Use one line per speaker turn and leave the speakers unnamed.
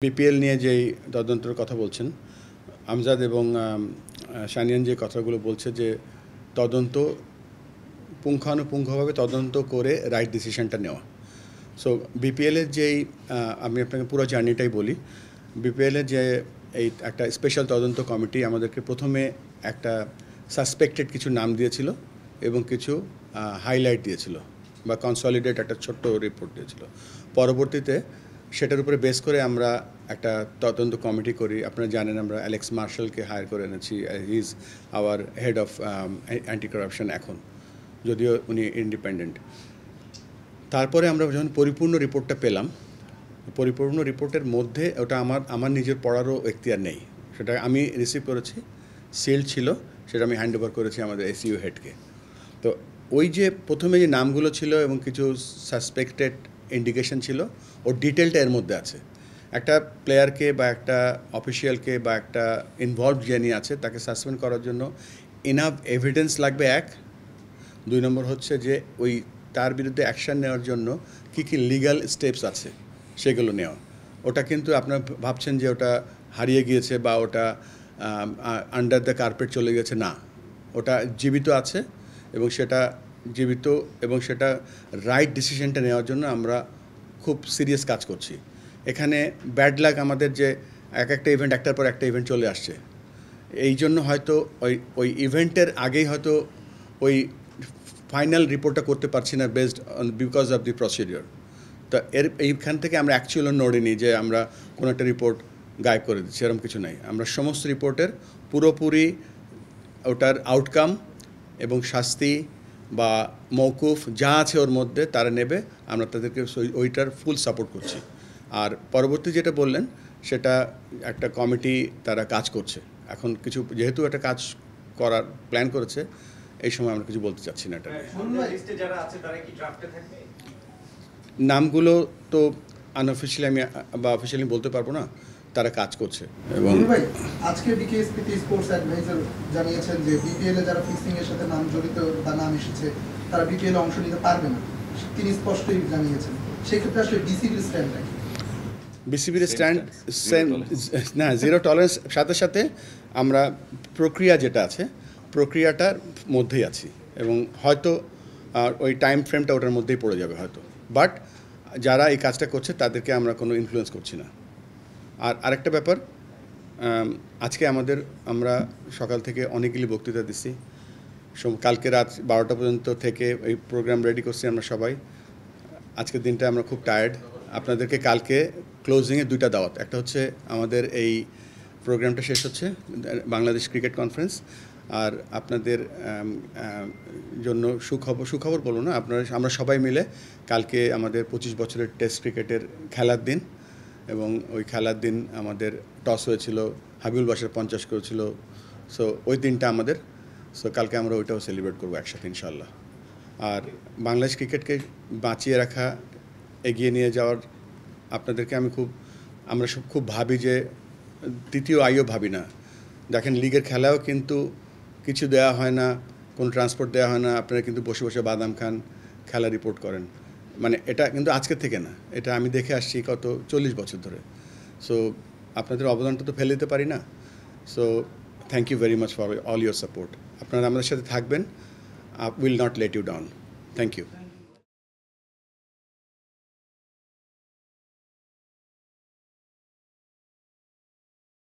BPL নিয়ে যেই তদন্তের কথা বলছেন আমজাদ এবং সানিয়ান যে কথাগুলো বলছে যে তদন্ত পুঙ্খানুপুঙ্খভাবে তদন্ত করে রাইট ডিসিশনটা নেওয়া। সো বিপিএলের যেই আমি আপনাকে পুরো জার্নিটাই বলি। বিপিএলের যে এই একটা স্পেশাল তদন্ত কমিটি আমাদেরকে প্রথমে একটা সাসপেক্টেড কিছু নাম দিয়েছিল এবং কিছু হাইলাইট দিয়েছিল বা কনসলিডেট একটা ছোট্ট রিপোর্ট দিয়েছিল। পরবর্তীতে সেটার উপরে বেস করে আমরা একটা তদন্ত কমিটি করি। আপনারা জানেন আমরা অ্যালেক্স মার্শালকে হায়ার করে এনেছি। He is our head of anti corruption এখন, যদিও উনি ইন্ডিপেন্ডেন্ট। তারপরে আমরা যখন পরিপূর্ণ রিপোর্টটা পেলাম, পরিপূর্ণ রিপোর্টের মধ্যে ওটা আমার নিজের পড়ারও এখতিয়ার নেই, সেটা আমি রিসিভ করেছি, সিল ছিল, সেটা আমি হ্যান্ড ওভার করেছি আমাদের এসইউ হেডকে। তো ওই যে প্রথমে যে নামগুলো ছিল এবং কিছু সাসপেক্টেড ইন্ডিকেশন ছিল, ওর ডিটেলটা এর মধ্যে আছে। একটা প্লেয়ারকে বা একটা অফিসিয়ালকে বা একটা ইনভলভ যিনি আছে তাকে সাসপেন্ড করার জন্য ইনাফ এভিডেন্স লাগবে এক। 2 নম্বর হচ্ছে যে ওই তার বিরুদ্ধে অ্যাকশান নেওয়ার জন্য কী কী লিগ্যাল স্টেপস আছে সেগুলো নেওয়া। ওটা কিন্তু আপনারা ভাবছেন যে ওটা হারিয়ে গিয়েছে বা ওটা আন্ডার দ্য কার্পেট চলে গেছে, না, ওটা জীবিত আছে এবং সেটা জীবিত এবং সেটা রাইট ডিসিশনটা নেওয়ার জন্য আমরা খুব সিরিয়াস কাজ করছি। এখানে ব্যাড লাক আমাদের যে একটা ইভেন্ট একটার পর একটা ইভেন্ট চলে আসছে, এই জন্য হয়তো ওই ইভেন্টের আগেই হয়তো ওই ফাইনাল রিপোর্টটা করতে পারছি না based on because of the procedure. তো এইখান থেকে আমরা অ্যাকচুয়ালি নড়িনি যে আমরা কোনো একটা রিপোর্ট গায়েব করে দিচ্ছি, এরকম কিছু নাই। আমরা সমস্ত রিপোর্টের পুরোপুরি ওটার আউটকাম এবং শাস্তি বা মওকুফ যা আছে ওর মধ্যে তারা নেবে, আমরা তাদেরকে ওইটার ফুল সাপোর্ট করছি। আর পরবর্তী যেটা বললেন সেটা একটা কমিটি তারা কাজ করছে এখন, কিছু যেহেতু একটা কাজ করার প্ল্যান করেছে, এই সময় আমরা কিছু বলতে চাচ্ছি না। এটা নামগুলো তো আনঅফিশিয়ালি আমি বা অফিশিয়ালি বলতে পারবো না, তারা কাজ করছে। এবং
আজকে বিকেএসপিতে স্পোর্টস অ্যাডভাইজার জানিয়েছেন যে বিপিএল এ যারা ফিক্সিং এর সাথে নাম জড়িত বা নাম এসেছে তারা বিপিএল এ অংশ নিতে পারবে না, তিনি স্পষ্টই জানিয়েছেন। সেই ক্ষেত্রে আসলে বিসিবির স্ট্যান্ডটা কি?
বিসিবির স্ট্যান্ড সেম না, জিরো টলারেন্স। সাথে সাথে আমরা প্রক্রিয়া যেটা আছে প্রক্রিয়াটার মধ্যেই আছি এবং হয়তো ওই টাইম ফ্রেমটা ওটার মধ্যেই পড়ে যাবে হয়তো, বাট যারা এই কাজটা করছে তাদেরকে আমরা কোনো ইনফ্লুয়েন্স করছি না। আর আরেকটা ব্যাপার, আজকে আমরা সকাল থেকে অনেকগুলি বক্তৃতা দিচ্ছি, কালকে রাত 12টা পর্যন্ত থেকে এই প্রোগ্রাম রেডি করছি আমরা সবাই। আজকের দিনটা আমরা খুব টায়ার্ড। আপনাদেরকে কালকে ক্লোজিংয়ে 2টা দাওয়াত, একটা হচ্ছে আমাদের এই প্রোগ্রামটা শেষ হচ্ছে বাংলাদেশ ক্রিকেট কনফারেন্স, আর আপনাদের জন্য সুখবর বলবো না, আমরা সবাই মিলে কালকে আমাদের 25 বছরের টেস্ট ক্রিকেটের খেলার দিন, এবং ওই খেলার দিন আমাদের টস হয়েছিল, হাবিবুল বাশার 50 করেছিল। সো ওই দিনটা আমাদের, সো কালকে আমরা ওইটাও সেলিব্রেট করবো একসাথে ইনশাল্লাহ। আর বাংলাদেশ ক্রিকেটকে বাঁচিয়ে রাখা, এগিয়ে নিয়ে যাওয়ার আপনাদেরকে আমরা সব খুব ভাবি যে তৃতীয় আইও ভাবি না। দেখেন লিগের খেলাও কিন্তু কিছু দেওয়া হয় না, কোনো ট্রান্সপোর্ট দেওয়া হয় না, আপনারা কিন্তু বসে বসে বাদাম খান, খেলা রিপোর্ট করেন। মানে এটা কিন্তু আজকের থেকে না, এটা আমি দেখে আসছি কত 40 বছর ধরে। সো আপনাদের অবদানটা তো ফেলে দিতে পারি না। So thank you very much for all your support. আপনারা আমাদের সাথে থাকবেন, will not let you down. Thank you.